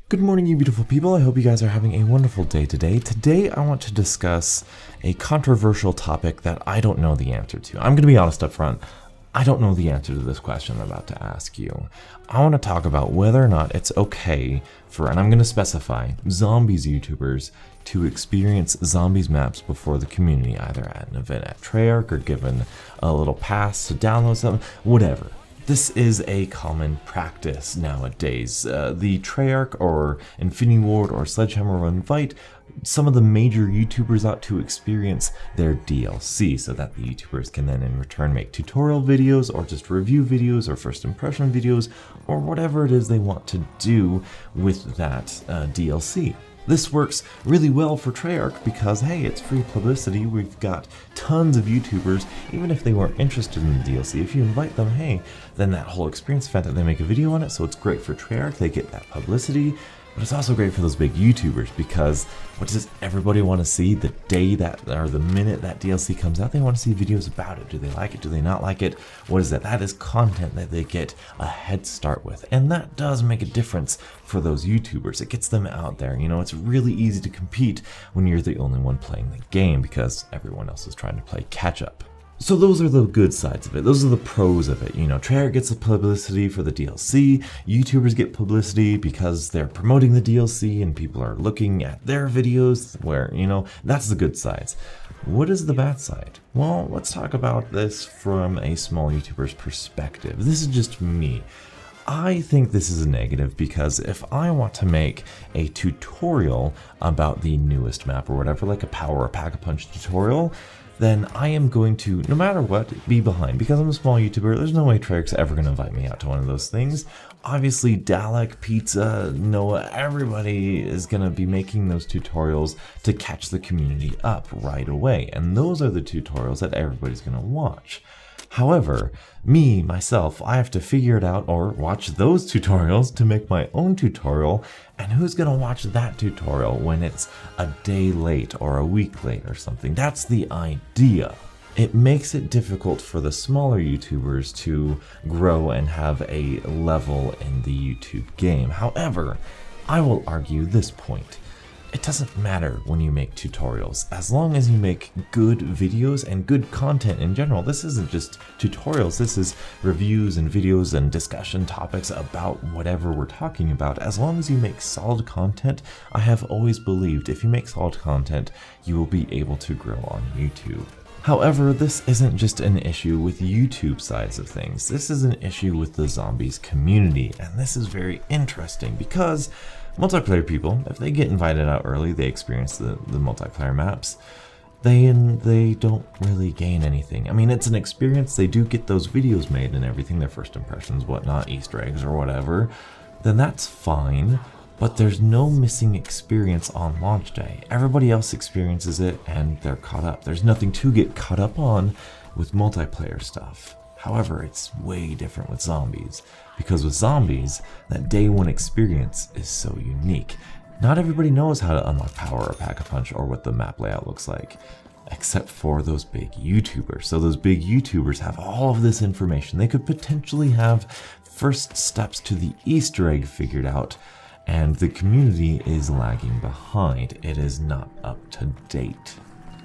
Good morning, you beautiful people. I hope you guys are having a wonderful day today. Today, I want to discuss a controversial topic that I don't know the answer to. I'm going to be honest up front. I don't know the answer to this question I'm about to ask you. I want to talk about whether or not it's okay for, and I'm going to specify, zombies YouTubers to experience zombies maps before the community, either at an event at Treyarch or given a little pass to download something, whatever. This is a common practice nowadays. The Treyarch or Infinity Ward or Sledgehammer will invite some of the major YouTubers out to experience their DLC so that the YouTubers can then in return make tutorial videos or just review videos or first impression videos or whatever it is they want to do with that DLC. This works really well for Treyarch because, hey, it's free publicity. We've got tons of YouTubers, even if they weren't interested in the DLC. If you invite them, hey, then that whole experience, the fact that they make a video on it, so it's great for Treyarch. They get that publicity, but it's also great for those big YouTubers because what does everybody want to see the day that, or the minute that DLC comes out? They want to see videos about it. Do they like it? Do they not like it? What is that? That is content that they get a head start with. And that does make a difference for those YouTubers. It gets them out there. You know, it's really easy to compete when you're the only one playing the game because everyone else is trying to play catch up. So those are the good sides of it. Those are the pros of it. You know, Treyarch gets the publicity for the DLC. YouTubers get publicity because they're promoting the DLC and people are looking at their videos where, you know, that's the good sides. What is the bad side? Well, let's talk about this from a small YouTuber's perspective. This is just me. I think this is a negative because if I want to make a tutorial about the newest map or whatever, like a power or pack-a-punch tutorial, then I am going to, no matter what, be behind. Because I'm a small YouTuber, there's no way Treyarch's ever going to invite me out to one of those things. Obviously, Dalek, Pizza, Noah, everybody is going to be making those tutorials to catch the community up right away. And those are the tutorials that everybody's going to watch. However, myself, I have to figure it out or watch those tutorials to make my own tutorial, and who's gonna watch that tutorial when it's a day late or a week late or something? That's the idea. It makes it difficult for the smaller YouTubers to grow and have a level in the YouTube game. However, I will argue this point. It doesn't matter when you make tutorials, as long as you make good videos and good content in general. This isn't just tutorials, this is reviews and videos and discussion topics about whatever we're talking about. As long as you make solid content, I have always believed if you make solid content, you will be able to grow on YouTube. However, this isn't just an issue with YouTube sides of things. This is an issue with the zombies community, and this is very interesting because multiplayer people, if they get invited out early, they experience the multiplayer maps, they don't really gain anything. I mean, it's an experience, they do get those videos made and everything, their first impressions, whatnot, Easter eggs or whatever, then that's fine, but there's no missing experience on launch day. Everybody else experiences it and they're caught up. There's nothing to get caught up on with multiplayer stuff. However, it's way different with zombies, because with zombies, that day one experience is so unique. Not everybody knows how to unlock power or pack-a-punch or what the map layout looks like, except for those big YouTubers. So those big YouTubers have all of this information. They could potentially have first steps to the Easter egg figured out, and the community is lagging behind. It is not up to date.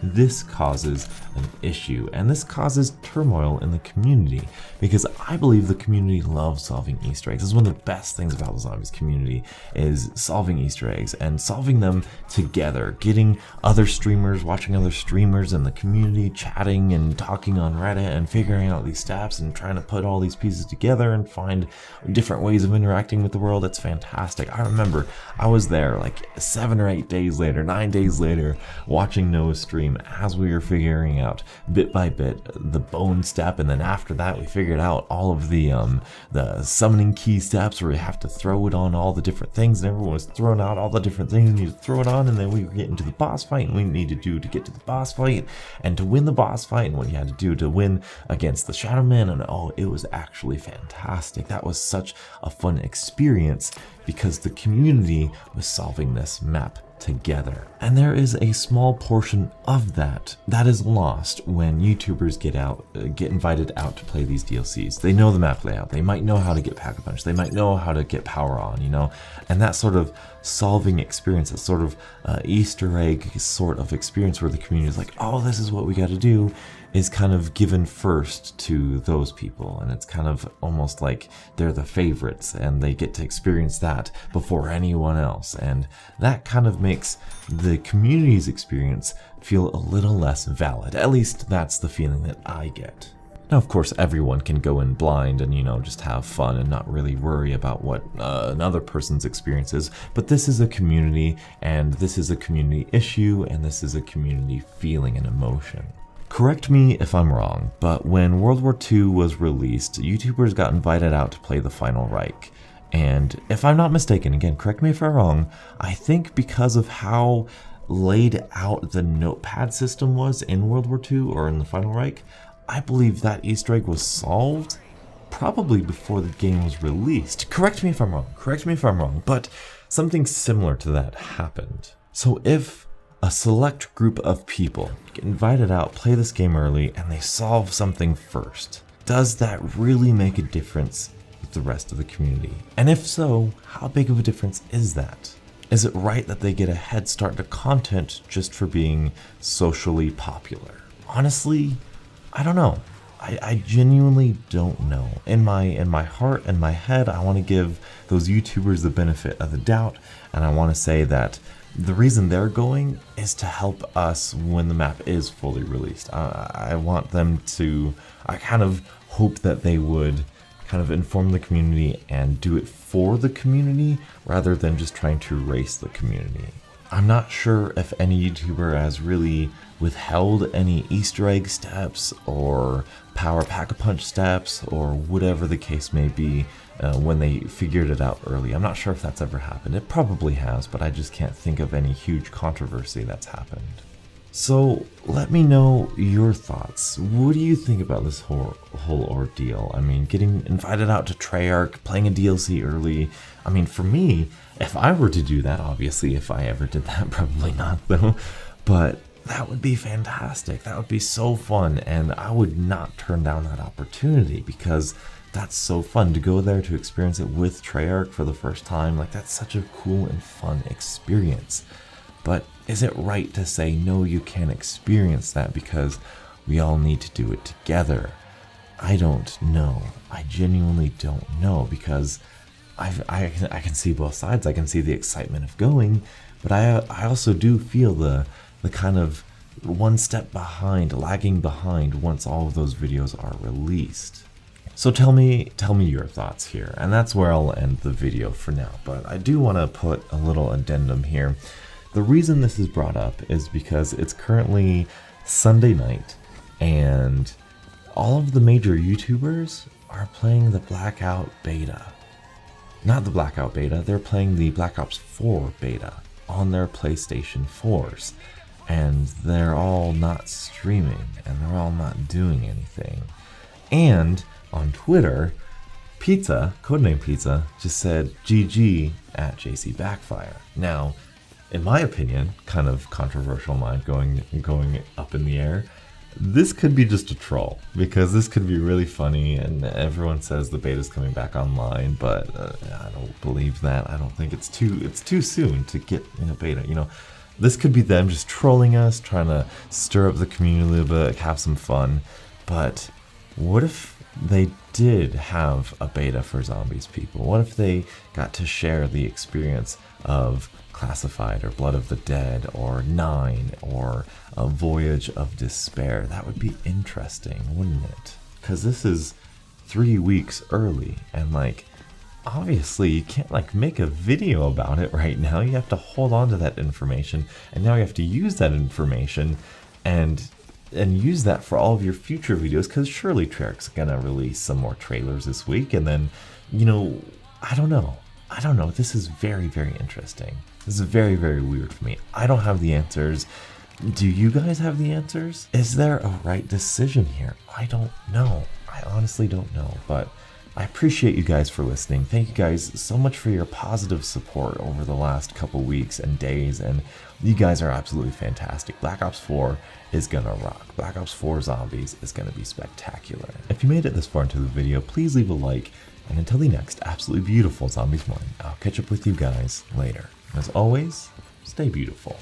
This causes an issue, and this causes turmoil in the community, because I believe the community loves solving Easter eggs. This is one of the best things about the zombies community, is solving Easter eggs and solving them together, getting other streamers, watching other streamers in the community, chatting and talking on Reddit and figuring out these steps and trying to put all these pieces together and find different ways of interacting with the world. It's fantastic. I remember I was there like 7 or 8 days later, 9 days later, watching Noah's stream as we were figuring out bit by bit the bone step, and then after that we figured out all of the summoning key steps where we have to throw it on all the different things, and everyone was throwing out all the different things you need to throw it on, and then we were getting to the boss fight and we need to do to get to the boss fight and to win the boss fight and what you had to do to win against the Shadow Man. And oh, it was actually fantastic. That was such a fun experience because the community was solving this map together. And there is a small portion of that is lost when YouTubers get invited out to play these DLCs. They know the map layout, they might know how to get Pack-a-Punch, they might know how to get power on, you know, and that sort of solving experience, that sort of Easter egg sort of experience where the community is like, oh, this is what we got to do, is kind of given first to those people, and it's kind of almost like they're the favorites and they get to experience that before anyone else, and that kind of makes the community's experience feel a little less valid. At least that's the feeling that I get. Now, of course, everyone can go in blind and, you know, just have fun and not really worry about what another person's experience is, but this is a community, and this is a community issue, and this is a community feeling and emotion. Correct me if I'm wrong, but when World War II was released, YouTubers got invited out to play the Final Reich. And if I'm not mistaken, again, correct me if I'm wrong, I think because of how laid out the notepad system was in World War II or in the Final Reich, I believe that Easter egg was solved probably before the game was released. Correct me if I'm wrong, but something similar to that happened. So if a select group of people get invited out, play this game early, and they solve something first, does that really make a difference with the rest of the community? And if so, how big of a difference is that? Is it right that they get a head start to content just for being socially popular? Honestly, I don't know. I genuinely don't know. In my heart and my head, I want to give those YouTubers the benefit of the doubt, and I want to say that the reason they're going is to help us when the map is fully released. I want them to, I kind of hope that they would kind of inform the community and do it for the community rather than just trying to race the community. I'm not sure if any YouTuber has really withheld any Easter egg steps or power Pack-a-Punch steps or whatever the case may be when they figured it out early. I'm not sure if that's ever happened. It probably has, but I just can't think of any huge controversy that's happened. So let me know your thoughts. What do you think about this whole ordeal? I mean, getting invited out to Treyarch, playing a DLC early. I mean, for me, if I were to do that, obviously if I ever did that, probably not though, but that would be fantastic. That would be so fun, and I would not turn down that opportunity because that's so fun to go there to experience it with Treyarch for the first time. Like, that's such a cool and fun experience. But is it right to say, no, you can't experience that because we all need to do it together? I don't know. I genuinely don't know, because I can see both sides. I can see the excitement of going, but I also do feel the kind of one step behind, lagging behind once all of those videos are released. So tell me your thoughts here, and that's where I'll end the video for now. But I do want to put a little addendum here. The reason this is brought up is because it's currently Sunday night, and all of the major YouTubers are playing the Blackout beta. Not the Blackout beta, they're playing the Black Ops 4 beta on their PlayStation 4s. And they're all not streaming, and they're all not doing anything. And on Twitter, Pizza, codename Pizza, just said GG at JC Backfire. Now, in my opinion, kind of controversial mind going up in the air, this could be just a troll, because this could be really funny, and everyone says the beta's coming back online, but I don't believe that. I don't think it's too soon to get in a beta, you know. This could be them just trolling us, trying to stir up the community a little bit, have some fun. But what if they did have a beta for Zombies People? What if they got to share the experience of Classified or Blood of the Dead or 9 or a Voyage of Despair? That would be interesting, wouldn't it? Because this is 3 weeks early, and like, obviously you can't like make a video about it right now. You have to hold on to that information, and now you have to use that information and use that for all of your future videos, because surely Treyarch's gonna release some more trailers this week, and then, you know, I don't know. This is very, very interesting. This is very, very weird for me. I don't have the answers. Do you guys have the answers? Is there a right decision here? I don't know. I honestly don't know, but I appreciate you guys for listening. Thank you guys so much for your positive support over the last couple weeks and days, and you guys are absolutely fantastic. Black Ops 4 is gonna rock. Black Ops 4 Zombies is gonna be spectacular. If you made it this far into the video, please leave a like, and until the next absolutely beautiful Zombies morning, I'll catch up with you guys later. As always, stay beautiful.